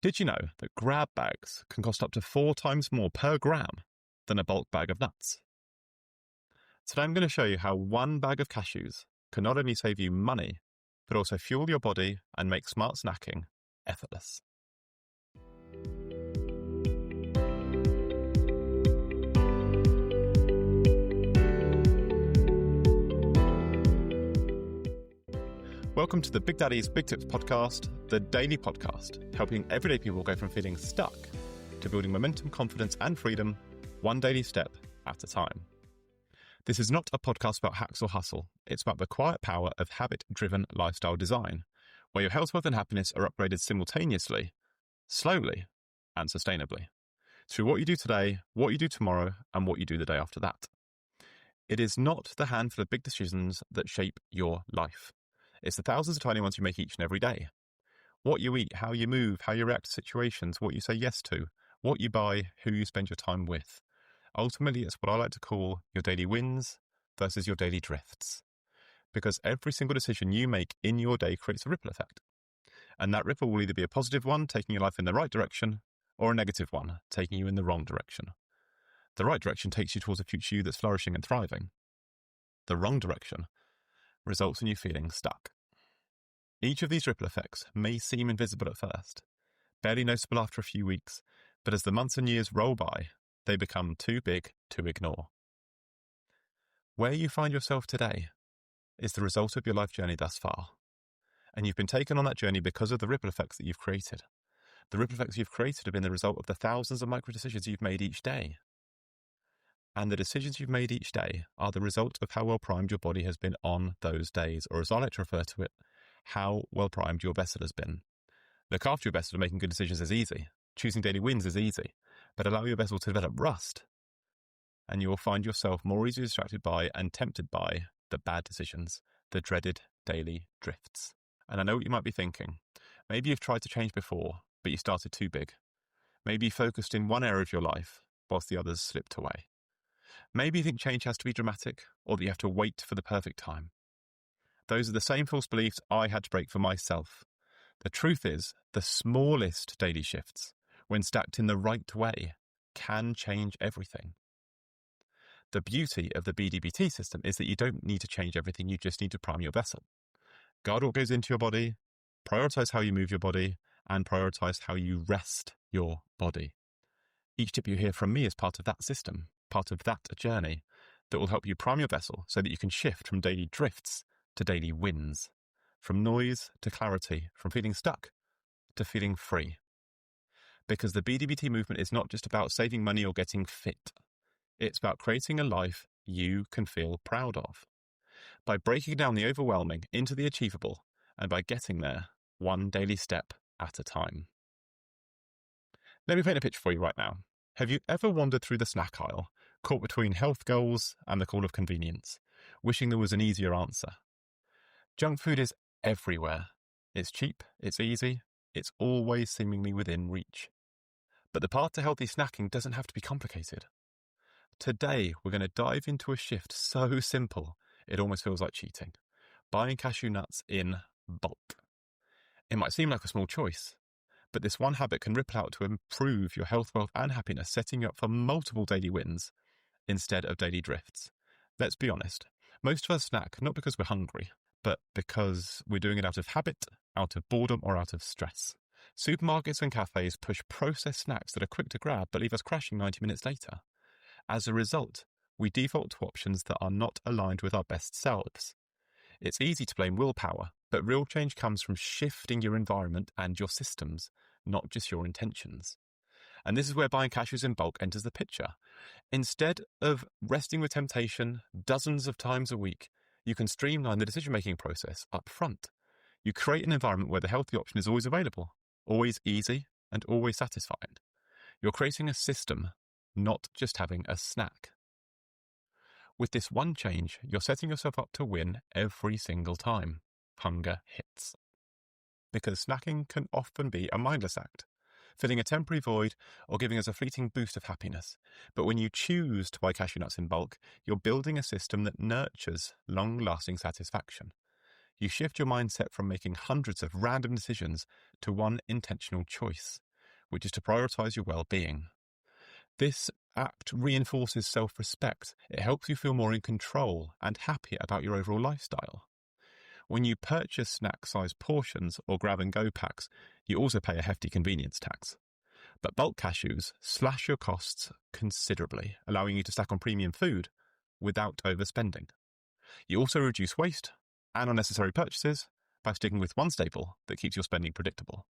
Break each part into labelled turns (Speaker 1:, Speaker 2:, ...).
Speaker 1: Did you know that grab bags can cost up to 4 times more per gram than a bulk bag of nuts? Today I'm going to show you how one bag of cashews can not only save you money, but also fuel your body and make smart snacking effortless. Welcome to the Big Daddy's Big Tips podcast, the daily podcast, helping everyday people go from feeling stuck to building momentum, confidence, and freedom, one daily step at a time. This is not a podcast about hacks or hustle. It's about the quiet power of habit-driven lifestyle design, where your health, wealth, and happiness are upgraded simultaneously, slowly, and sustainably, through what you do today, what you do tomorrow, and what you do the day after that. It is not the handful of big decisions that shape your life. It's the thousands of tiny ones you make each and every day. What you eat, how you move, how you react to situations, what you say yes to, what you buy, who you spend your time with. Ultimately, it's what I like to call your daily wins versus your daily drifts. Because every single decision you make in your day creates a ripple effect. And that ripple will either be a positive one, taking your life in the right direction, or a negative one, taking you in the wrong direction. The right direction takes you towards a future you that's flourishing and thriving. The wrong direction results in you feeling stuck. Each of these ripple effects may seem invisible at first, barely noticeable after a few weeks, but as the months and years roll by, they become too big to ignore. Where you find yourself today is the result of your life journey thus far, and you've been taken on that journey because of the ripple effects that you've created. The ripple effects you've created have been the result of the thousands of micro decisions you've made each day. And the decisions you've made each day are the result of how well primed your body has been on those days, or as I like to refer to it, how well primed your vessel has been. Look after your vessel, making good decisions is easy. Choosing daily wins is easy. But allow your vessel to develop rust, and you will find yourself more easily distracted by and tempted by the bad decisions, the dreaded daily drifts. And I know what you might be thinking. Maybe you've tried to change before, but you started too big. Maybe you focused in one area of your life, whilst the others slipped away. Maybe you think change has to be dramatic, or that you have to wait for the perfect time. Those are the same false beliefs I had to break for myself. The truth is, the smallest daily shifts, when stacked in the right way, can change everything. The beauty of the BDBT system is that you don't need to change everything, you just need to prime your vessel. Guard what goes into your body, prioritize how you move your body, and prioritize how you rest your body. Each tip you hear from me is part of that system, part of that journey that will help you prime your vessel so that you can shift from daily drifts to daily wins, from noise to clarity, from feeling stuck to feeling free. Because the BDBT movement is not just about saving money or getting fit. It's about creating a life you can feel proud of. By breaking down the overwhelming into the achievable, and by getting there one daily step at a time. Let me paint a picture for you right now. Have you ever wandered through the snack aisle, caught between health goals and the call of convenience, wishing there was an easier answer? Junk food is everywhere. It's cheap, it's easy, it's always seemingly within reach. But the path to healthy snacking doesn't have to be complicated. Today, we're going to dive into a shift so simple, it almost feels like cheating. Buying cashew nuts in bulk. It might seem like a small choice, but this one habit can ripple out to improve your health, wealth, and happiness, setting you up for multiple daily wins instead of daily drifts. Let's be honest, most of us snack not because we're hungry, but because we're doing it out of habit, out of boredom, or out of stress. Supermarkets and cafes push processed snacks that are quick to grab but leave us crashing 90 minutes later. As a result, we default to options that are not aligned with our best selves. It's easy to blame willpower, but real change comes from shifting your environment and your systems, not just your intentions. And this is where buying cashews in bulk enters the picture. Instead of resting with temptation dozens of times a week, you can streamline the decision-making process up front. You create an environment where the healthy option is always available, always easy, and always satisfying. You're creating a system, not just having a snack. With this one change, you're setting yourself up to win every single time hunger hits. Because snacking can often be a mindless act, filling a temporary void or giving us a fleeting boost of happiness. But when you choose to buy cashew nuts in bulk, you're building a system that nurtures long-lasting satisfaction. You shift your mindset from making hundreds of random decisions to one intentional choice. which is to prioritize your well-being. This act reinforces self-respect. It helps you feel more in control and happy about your overall lifestyle. When you purchase snack-sized portions or grab-and-go packs, you also pay a hefty convenience tax. But bulk cashews slash your costs considerably, allowing you to stack on premium food without overspending. You also reduce waste and unnecessary purchases by sticking with one staple that keeps your spending predictable.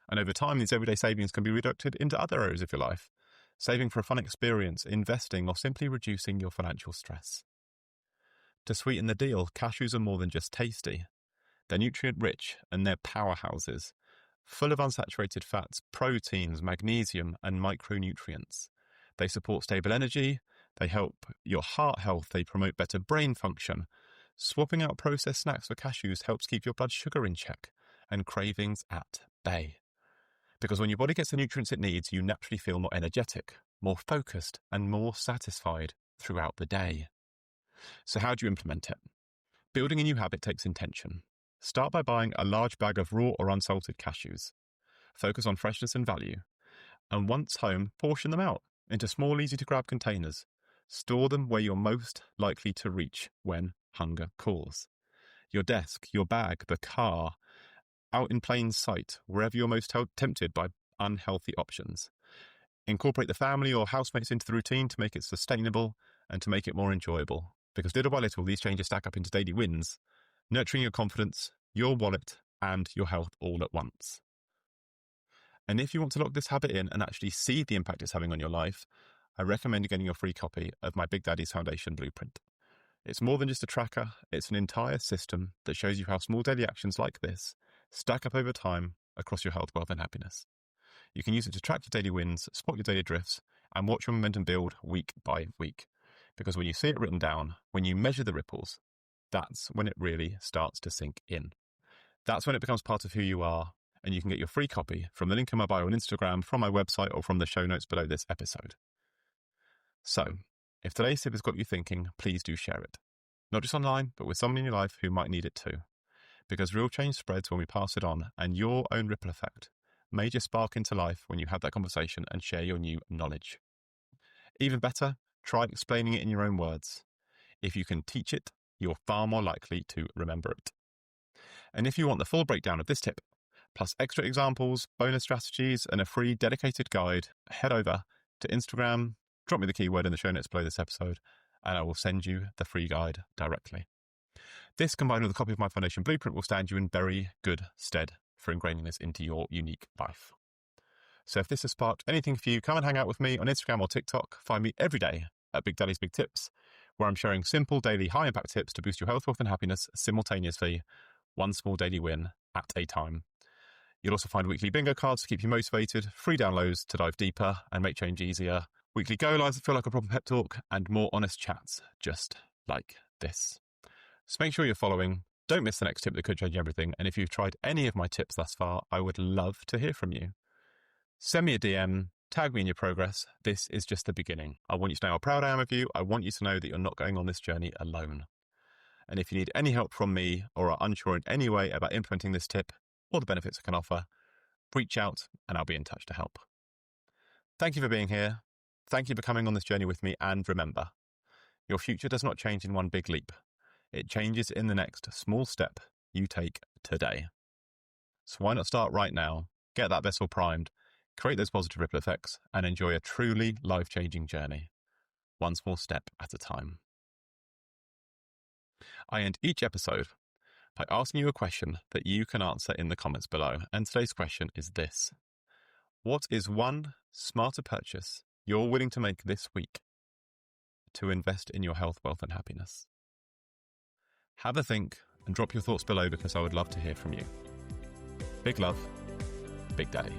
Speaker 1: And over time, these everyday savings can be redirected into other areas of your life, saving for a fun experience, investing, or simply reducing your financial stress. To sweeten the deal, cashews are more than just tasty. They're nutrient-rich and they're powerhouses, full of unsaturated fats, proteins, magnesium, and micronutrients. They support stable energy, they help your heart health, they promote better brain function. Swapping out processed snacks for cashews helps keep your blood sugar in check and cravings at bay. Because when your body gets the nutrients it needs, you naturally feel more energetic, more focused, and more satisfied throughout the day. So how do you implement it? Building a new habit takes intention. Start by buying a large bag of raw or unsalted cashews. Focus on freshness and value. And once home, portion them out into small, easy-to-grab containers. Store them where you're most likely to reach when hunger calls. Your desk, your bag, the car, out in plain sight, wherever you're most tempted by unhealthy options. Incorporate the family or housemates into the routine to make it sustainable and to make it more enjoyable. Because little by little, these changes stack up into daily wins, nurturing your confidence, your wallet, and your health all at once. And if you want to lock this habit in and actually see the impact it's having on your life, I recommend getting your free copy of my Big Daddy's Foundation Blueprint. It's more than just a tracker, it's an entire system that shows you how small daily actions like this stack up over time across your health, wealth, and happiness. You can use it to track your daily wins, spot your daily drifts, and watch your momentum build week by week. Because when you see it written down, when you measure the ripples, that's when it really starts to sink in. That's when it becomes part of who you are, and you can get your free copy from the link in my bio on Instagram, from my website, or from the show notes below this episode. So, if today's tip has got you thinking, please do share it. Not just online, but with someone in your life who might need it too. Because real change spreads when we pass it on, and your own ripple effect may just spark into life when you have that conversation and share your new knowledge. Even better, try explaining it in your own words. If you can teach it, you're far more likely to remember it. And if you want the full breakdown of this tip, plus extra examples, bonus strategies, and a free dedicated guide, head over to Instagram, drop me the keyword in the show notes below this episode, and I will send you the free guide directly. This, combined with a copy of my Foundation Blueprint, will stand you in very good stead for ingraining this into your unique life. So if this has sparked anything for you, come and hang out with me on Instagram or TikTok. Find me every day at Big Daddy's Big Tips, where I'm sharing simple, daily, high-impact tips to boost your health, wealth, and happiness simultaneously, one small daily win at a time. You'll also find weekly bingo cards to keep you motivated, free downloads to dive deeper and make change easier, weekly go-lives that feel like a proper pep talk, and more honest chats just like this. So make sure you're following. Don't miss the next tip that could change everything. And if you've tried any of my tips thus far, I would love to hear from you. Send me a DM, tag me in your progress. This is just the beginning. I want you to know how proud I am of you. I want you to know that you're not going on this journey alone. And if you need any help from me or are unsure in any way about implementing this tip or the benefits I can offer, reach out and I'll be in touch to help. Thank you for being here. Thank you for coming on this journey with me. And remember, your future does not change in one big leap. It changes in the next small step you take today. So why not start right now, get that vessel primed, create those positive ripple effects, and enjoy a truly life-changing journey, one small step at a time. I end each episode by asking you a question that you can answer in the comments below. And today's question is this: what is one smarter purchase you're willing to make this week to invest in your health, wealth, and happiness? Have a think and drop your thoughts below because I would love to hear from you. Big love, Big Daddy.